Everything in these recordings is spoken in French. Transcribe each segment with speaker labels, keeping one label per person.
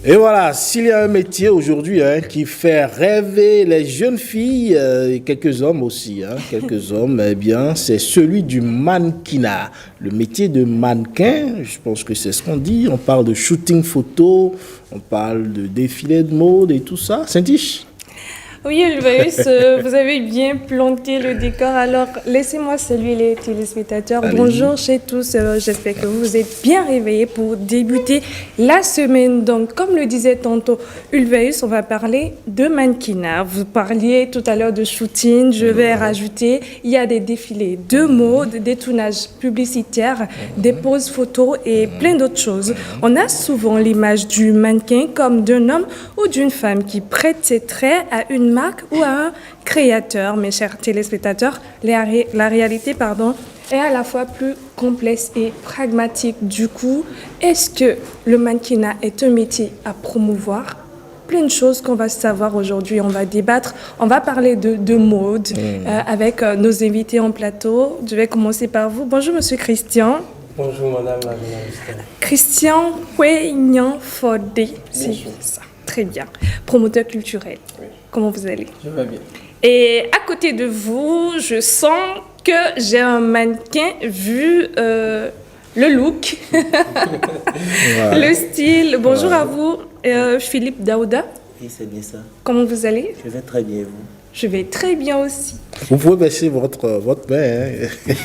Speaker 1: Et voilà, s'il y a un métier aujourd'hui qui fait rêver les jeunes filles et quelques hommes aussi, quelques hommes, eh bien, c'est celui du mannequinat. Le métier de mannequin, je pense que c'est ce qu'on dit. On parle de shooting photo, on parle de défilé de mode et tout ça. Saint-Tiche?
Speaker 2: Oui, Ulvaeus, vous avez bien planté le décor. Alors, laissez-moi saluer les téléspectateurs.
Speaker 1: Allez-y.
Speaker 2: Bonjour chez tous. J'espère que vous êtes bien réveillés pour débuter la semaine. Donc, comme le disait tantôt Ulvaeus, on va parler de mannequinat. Vous parliez tout à l'heure de shooting. Je vais rajouter, il y a des défilés de mode, des tournages publicitaires, des poses photos et plein d'autres choses. On a souvent l'image du mannequin comme d'un homme ou d'une femme qui prête ses traits à une marque ou à un créateur. Mes chers téléspectateurs, la réalité est à la fois plus complexe et pragmatique. Du coup, est-ce que le mannequinat est un métier à promouvoir? Plein de choses qu'on va savoir aujourd'hui, on va débattre, on va parler de mode avec nos invités en plateau. Je vais commencer par vous. Bonjour Monsieur Christian.
Speaker 3: Bonjour Madame la journaliste.
Speaker 2: Christian Hueignan Fodé, c'est ça. Très bien. Promoteur culturel.
Speaker 3: Oui.
Speaker 2: Comment vous allez?
Speaker 3: Je vais bien.
Speaker 2: Et à côté de vous, je sens que j'ai un mannequin vu le look, le style. Bonjour à vous, Philippe Daouda.
Speaker 4: Oui, c'est bien ça.
Speaker 2: Comment vous allez?
Speaker 4: Je vais très bien, vous.
Speaker 2: Je vais très bien aussi.
Speaker 1: Vous pouvez baisser votre main.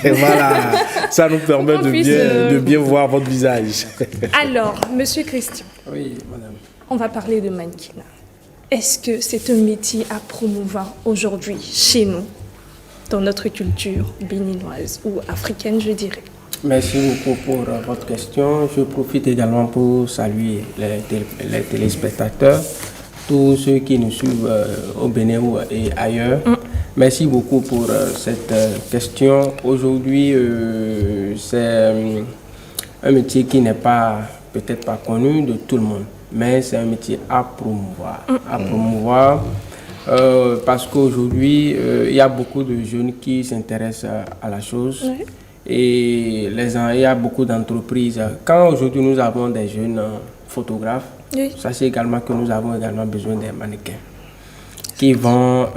Speaker 1: Voilà, ça nous permet
Speaker 2: Pour qu'on puisse,
Speaker 1: de bien voir votre visage.
Speaker 2: Alors, Monsieur Christian,
Speaker 3: Oui, Madame.
Speaker 2: on va parler de mannequinat. Est-ce que c'est un métier à promouvoir aujourd'hui chez nous, dans notre culture béninoise ou africaine, je dirais?
Speaker 3: Merci beaucoup pour votre question. Je profite également pour saluer les téléspectateurs, tous ceux qui nous suivent au Bénin et ailleurs. Merci beaucoup pour cette question. Aujourd'hui, c'est un métier qui n'est peut-être pas connu de tout le monde, mais c'est un métier à promouvoir. Parce qu'aujourd'hui, il y a beaucoup de jeunes qui s'intéressent à la chose.
Speaker 2: Oui.
Speaker 3: Et il y a beaucoup d'entreprises. Quand aujourd'hui nous avons des jeunes photographes,
Speaker 2: Oui.
Speaker 3: sachez également que nous avons également besoin des mannequins qui vont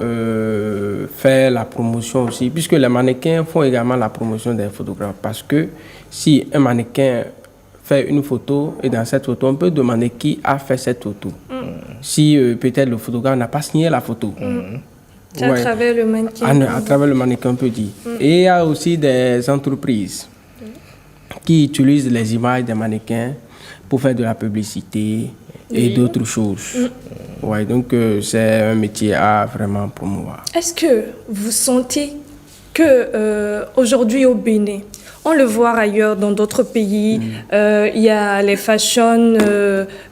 Speaker 3: faire la promotion aussi, puisque les mannequins font également la promotion des photographes. Parce que si un mannequin fait une photo et dans cette photo, on peut demander qui a fait cette photo. Si peut-être le photographe n'a pas signé la photo.
Speaker 2: C'est à travers le mannequin.
Speaker 3: À travers le mannequin, on peut dire. Et il y a aussi des entreprises qui utilisent les images des mannequins pour faire de la publicité et d'autres choses. Ouais, donc c'est un métier à vraiment promouvoir.
Speaker 2: Est-ce que vous sentez que aujourd'hui au Bénin, on le voit ailleurs dans d'autres pays, il y a les fashions,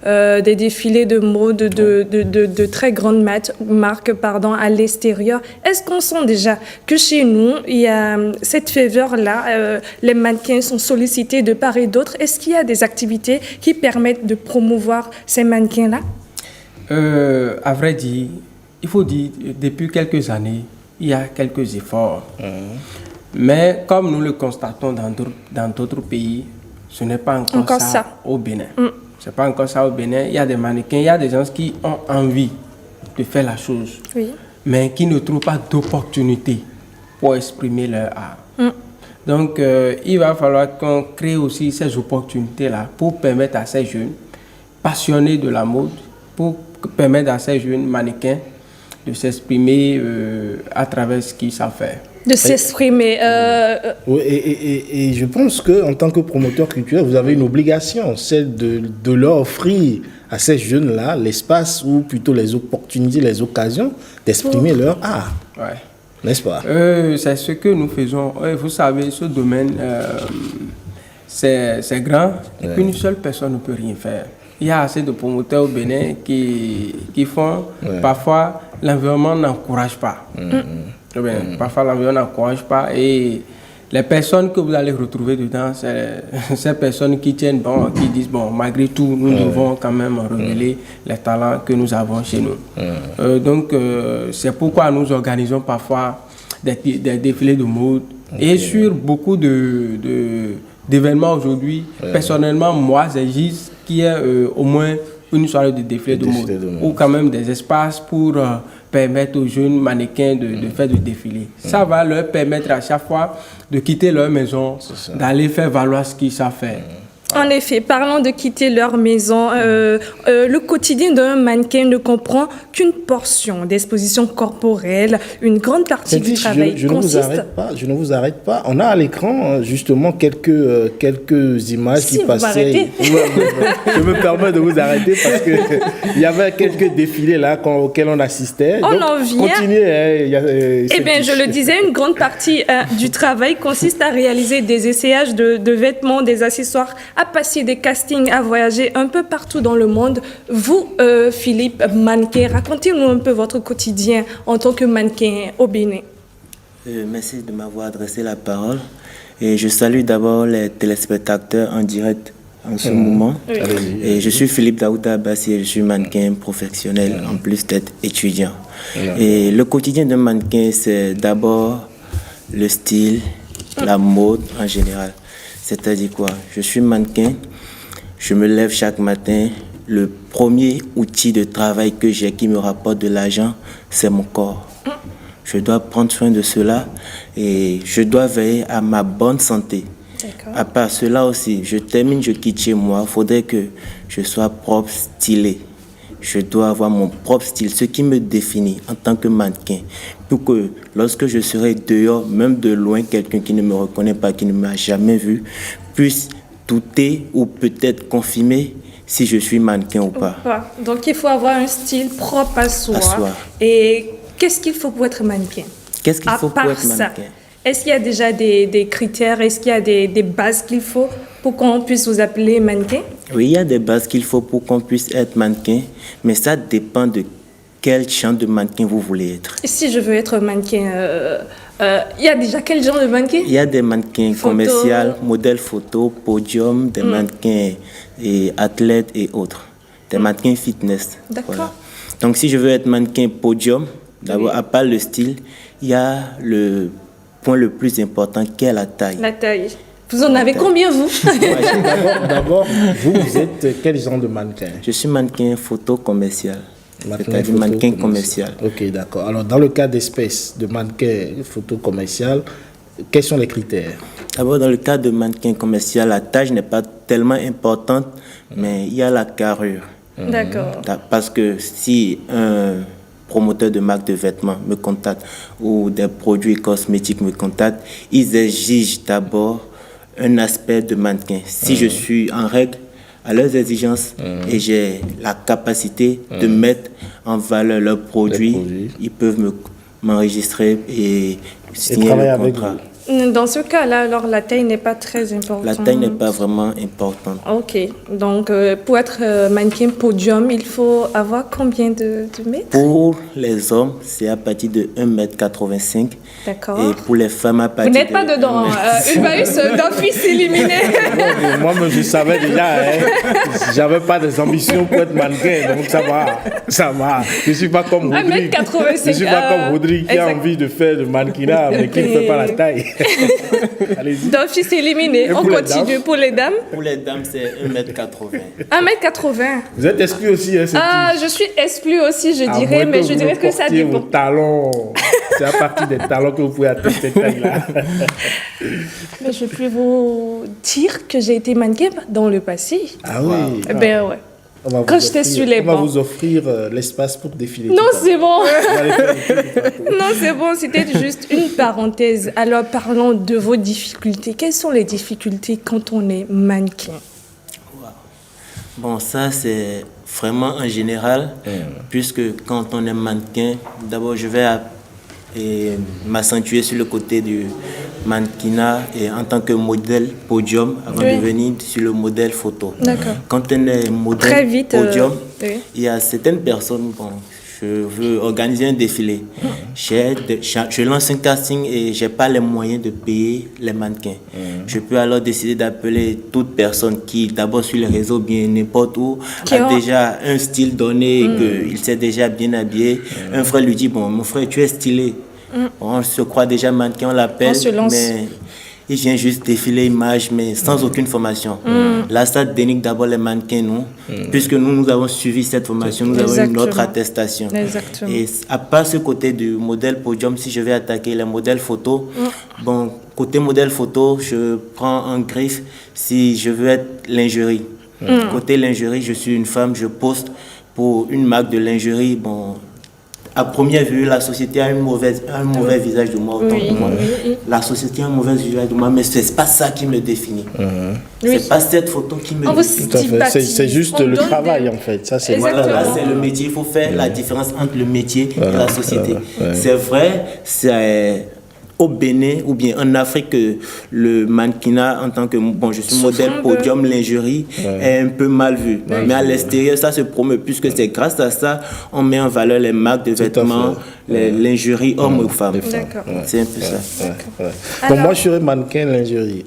Speaker 2: des défilés de mode de très grandes marques à l'extérieur. Est-ce qu'on sent déjà que chez nous, il y a cette faveur-là, les mannequins sont sollicités de part et d'autre? Est-ce qu'il y a des activités qui permettent de promouvoir ces mannequins-là?
Speaker 3: À vrai dire, il faut dire, depuis quelques années, il y a quelques efforts. Mais comme nous le constatons dans d'autres pays, ce n'est pas encore ça au Bénin. C'est pas encore ça au Bénin. Il y a des mannequins, il y a des gens qui ont envie de faire la chose, mais qui ne trouvent pas d'opportunité pour exprimer leur art. Donc, il va falloir qu'on crée aussi ces opportunités-là pour permettre à ces jeunes passionnés de la mode, pour permettre à ces jeunes mannequins de s'exprimer à travers ce qu'ils savent faire.
Speaker 2: De s'exprimer.
Speaker 1: Oui, et je pense qu'en tant que promoteur culturel, vous avez une obligation, celle de leur offrir à ces jeunes-là l'espace ou plutôt les opportunités, les occasions d'exprimer leur art.
Speaker 3: Ouais.
Speaker 1: N'est-ce pas?
Speaker 3: C'est ce que nous faisons. Vous savez, ce domaine, c'est grand et qu'une seule personne ne peut rien faire. Il y a assez de promoteurs au Bénin qui font, parfois, l'environnement n'encourage pas. Parfois, l'environnement n'encourage pas et les personnes que vous allez retrouver dedans, c'est ces personnes qui tiennent bon, qui disent, bon, malgré tout, nous devons quand même révéler les talents que nous avons chez nous. Donc, c'est pourquoi nous organisons parfois des défilés de mode et sur beaucoup d'événements aujourd'hui. Personnellement, moi, j'agis qui est au moins une soirée de défilé de mode, ou quand même des espaces pour permettre aux jeunes mannequins de faire du défilé. Ça va leur permettre à chaque fois de quitter leur maison, d'aller faire valoir ce qu'ils savent faire.
Speaker 2: En effet, parlant de quitter leur maison, le quotidien d'un mannequin ne comprend qu'une portion d'exposition corporelle. Une grande partie du travail consiste...
Speaker 1: Je ne vous arrête pas. On a à l'écran justement quelques images qui passaient. Je me permets de vous arrêter parce que il y avait quelques défilés là auxquels on assistait.
Speaker 2: On en vient.
Speaker 1: Continuez.
Speaker 2: Eh bien, je le disais, une grande partie du travail consiste à réaliser des essayages de vêtements, des accessoires, à passer des castings, à voyager un peu partout dans le monde. Vous, Philippe, mannequin, racontez-nous un peu votre quotidien en tant que mannequin au Bénin.
Speaker 4: Merci de m'avoir adressé la parole. Et je salue d'abord les téléspectateurs en direct en ce moment.
Speaker 2: Oui.
Speaker 4: Et je suis Philippe Daouda Bassi, je suis mannequin professionnel en plus d'être étudiant. Et le quotidien d'un mannequin, c'est d'abord le style, la mode en général. C'est-à-dire quoi? Je suis mannequin, je me lève chaque matin. Le premier outil de travail que j'ai qui me rapporte de l'argent, c'est mon corps. Je dois prendre soin de cela et je dois veiller à ma bonne santé. À part cela aussi, je quitte chez moi, il faudrait que je sois propre, stylé. Je dois avoir mon propre style, ce qui me définit en tant que mannequin. Pour que lorsque je serai dehors, même de loin, quelqu'un qui ne me reconnaît pas, qui ne m'a jamais vu, puisse douter ou peut-être confirmer si je suis mannequin ou pas.
Speaker 2: Donc il faut avoir un style propre à soi. Et qu'est-ce qu'il faut pour être mannequin?
Speaker 4: Qu'est-ce qu'il faut pour être mannequin?
Speaker 2: Est-ce qu'il y a déjà des critères? Est-ce qu'il y a des bases qu'il faut pour qu'on puisse vous appeler mannequin?
Speaker 4: Oui, il y a des bases qu'il faut pour qu'on puisse être mannequin, mais ça dépend de quel genre de mannequin vous voulez être.
Speaker 2: Et si je veux être mannequin, il y a déjà quel genre de mannequin?
Speaker 4: Il y a des mannequins commerciaux, modèles photo, podium, des mannequins et athlètes et autres. Des mannequins fitness.
Speaker 2: D'accord.
Speaker 4: Voilà. Donc si je veux être mannequin podium, d'abord, à part le style, il y a le point le plus important qui est la taille.
Speaker 2: La taille. Vous en avez combien, vous?
Speaker 1: D'abord, vous êtes quel genre de mannequin?
Speaker 4: Je suis mannequin photo commercial. C'est-à-dire mannequin commercial.
Speaker 1: Ok, d'accord. Alors, dans le cas d'espèce de mannequin photo commercial, quels sont les critères?
Speaker 4: D'abord, dans le cas de mannequin commercial, la taille n'est pas tellement importante, mais il y a la carrure.
Speaker 2: D'accord.
Speaker 4: Parce que si un promoteur de marque de vêtements me contacte ou des produits cosmétiques me contactent, ils exigent d'abord un aspect de mannequin. Si je suis en règle à leurs exigences et j'ai la capacité de mettre en valeur leurs produits, ils peuvent m'enregistrer et signer le contrat.
Speaker 2: Dans ce cas-là, alors la taille n'est pas très importante.
Speaker 4: La taille n'est pas vraiment importante.
Speaker 2: Ok, donc pour être mannequin podium, il faut avoir combien de mètres?
Speaker 4: Pour les hommes, c'est à partir de 1,85 m.
Speaker 2: D'accord.
Speaker 4: Et pour les femmes, à partir
Speaker 2: de... Vous n'êtes pas dedans, Ulvaeus d'office éliminé.
Speaker 1: Moi-même, je savais déjà, j'avais pas des ambitions pour être mannequin, donc ça va. Je ne suis pas comme Rodrigue.
Speaker 2: 1,85 m.
Speaker 1: Je ne suis pas comme Rodrigue qui a envie de faire de mannequinat, mais qui ne fait pas la taille. Allez-y.
Speaker 2: D'office éliminé. On continue. Pour les dames?
Speaker 4: Pour les dames, c'est 1,80 m.
Speaker 2: 1,80 m.
Speaker 1: Vous êtes exclu aussi, hein,
Speaker 2: je suis exclu aussi, je dirais, mais je dirais que ça dépend.
Speaker 1: Vos talons. C'est à partir des talons que vous pouvez atteindre cette taille-là.
Speaker 2: Mais je peux vous dire que j'ai été mannequin dans le passé.
Speaker 1: Ah oui.
Speaker 2: Ben ouais. Quand j'étais sur les bancs.
Speaker 1: On va vous offrir l'espace pour défiler.
Speaker 2: Non, c'est bon. Non, c'est bon. C'était juste une parenthèse. Alors, parlons de vos difficultés. Quelles sont les difficultés quand on est mannequin?
Speaker 4: Bon, ça, c'est vraiment en général, puisque quand on est mannequin, d'abord, je vais m'accentuer sur le côté du mannequinat et en tant que modèle podium avant de venir sur le modèle photo.
Speaker 2: D'accord.
Speaker 4: Quand on est modèle
Speaker 2: très vite,
Speaker 4: podium, il y a certaines personnes, je veux organiser un défilé. Je lance un casting et je n'ai pas les moyens de payer les mannequins. Je peux alors décider d'appeler toute personne qui, d'abord sur les réseaux, bien n'importe où, a déjà un style donné et qu'il s'est déjà bien habillé. Un frère lui dit, bon, mon frère, tu es stylé. On se croit déjà mannequin, on l'appelle, mais il vient juste défiler image, mais sans aucune formation. Là, ça dénigre d'abord les mannequins, nous, puisque nous avons suivi cette formation, nous avons une autre attestation.
Speaker 2: Exactement.
Speaker 4: Et à part ce côté du modèle podium, si je vais attaquer les modèles photo, bon, côté modèle photo, je prends en griffe si je veux être lingerie. Côté lingerie, je suis une femme, je poste pour une marque de lingerie. Bon, à première vue, la société a un mauvais visage de moi, autant pour moi. La société a un mauvais visage de moi, mais c'est pas ça qui me définit. C'est pas cette photo qui me définit.
Speaker 1: Tout à fait. C'est juste le travail, en fait. Ça, c'est
Speaker 4: voilà, là, c'est le métier. Il faut faire la différence entre le métier et la société. C'est vrai, c'est au Bénin ou bien en Afrique que le mannequinat en tant que je suis modèle podium lingerie est un peu mal vu, mais à l'extérieur ça se promeut puisque c'est grâce à ça on met en valeur les marques de vêtements, les lingeries hommes ou femmes. C'est un peu ça.
Speaker 1: Bon, moi je serais mannequin lingerie.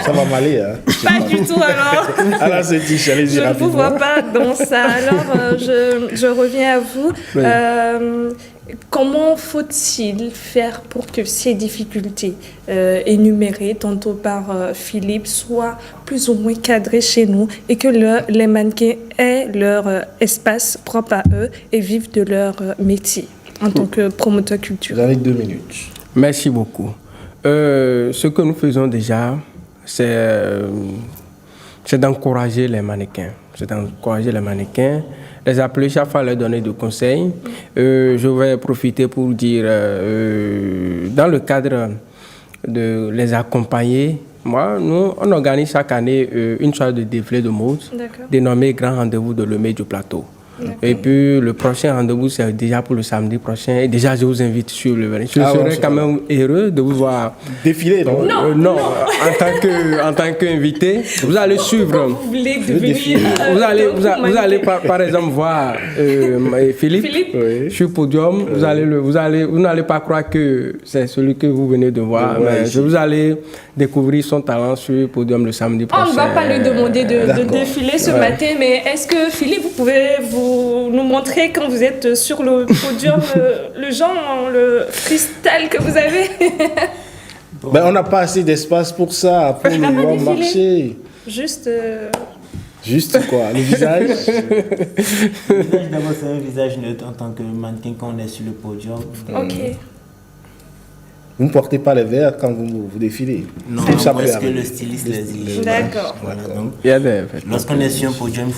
Speaker 1: Ça va m'aller, hein.
Speaker 2: Pas du tout alors.
Speaker 1: Alors c'est dit, allez-y
Speaker 2: Je ne
Speaker 1: rapidement.
Speaker 2: vous vois pas dans ça. Alors, je reviens à vous. Comment faut-il faire pour que ces difficultés énumérées tantôt par Philippe soient plus ou moins cadrées chez nous et que les mannequins aient leur espace propre à eux et vivent de leur métier en tant que promoteur
Speaker 1: Vous
Speaker 2: culturel?
Speaker 1: avez 2 minutes.
Speaker 3: Merci beaucoup. Ce que nous faisons déjà, c'est d'encourager les mannequins. C'est d'encourager les mannequins, les appeler chaque fois, leur donner des conseils. Je vais profiter pour dire, dans le cadre de les accompagner, nous, on organise chaque année une soirée de défilé de mode dénommée Grand Rendez-vous de Lemay du Plateau. Et puis le prochain rendez-vous, c'est déjà pour le samedi prochain. Et déjà, je vous invite sur le vélo. Je serais quand même heureux de vous voir.
Speaker 1: Défiler, non?
Speaker 3: Non, en tant qu'invité, vous allez suivre.
Speaker 2: Vous voulez devenir
Speaker 3: Vous allez par exemple voir Philippe sur le podium. Vous n'allez pas croire que c'est celui que vous venez de voir. Mais vous allez découvrir son talent sur le podium le samedi prochain.
Speaker 2: On ne va pas lui demander de défiler ce matin, mais est-ce que Philippe, vous pouvez nous montrer quand vous êtes sur le podium le freestyle que vous avez?
Speaker 1: Ben, on n'a pas assez d'espace pour ça, pour le voir marcher.
Speaker 2: Juste
Speaker 1: quoi, le visage.
Speaker 4: Le visage d'abord c'est un visage neutre en tant que mannequin quand on est sur le podium.
Speaker 2: Ok.
Speaker 1: Vous ne portez pas les verres quand vous défilez.
Speaker 4: Non,
Speaker 1: ça
Speaker 4: parce que le styliste l'exige.
Speaker 2: D'accord.
Speaker 4: Voilà, donc,
Speaker 3: Il y a des...
Speaker 4: lorsqu'on est sur un podium,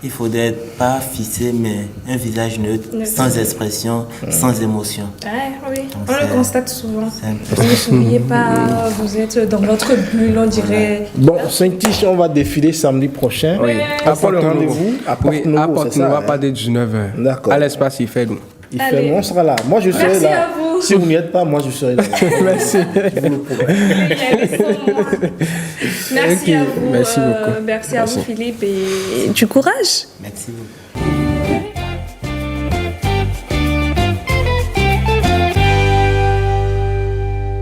Speaker 4: il faudrait pas fixer, mais un visage neutre, sans expression, sans émotion.
Speaker 2: Oui, on le constate souvent.
Speaker 4: C'est un peu
Speaker 2: Ne souriez pas, vous êtes dans votre bulle, on dirait.
Speaker 1: Bon, Saint-Tiche, on va défiler samedi prochain.
Speaker 3: Oui.
Speaker 1: Après le rendez-vous, à Porte-Nouveau,
Speaker 3: à Porte-Nouveau, à partir de 19h.
Speaker 1: D'accord.
Speaker 3: À l'espace, il fait nous.
Speaker 1: Il fait, on sera là. Moi, je serai
Speaker 2: Merci
Speaker 1: là.
Speaker 2: à vous.
Speaker 1: Si vous n'y êtes pas, moi, je serai là.
Speaker 3: Merci.
Speaker 1: Je vous le promets.
Speaker 2: Merci à vous.
Speaker 3: Merci beaucoup.
Speaker 2: Merci à vous, Philippe, et du courage.
Speaker 4: Merci beaucoup.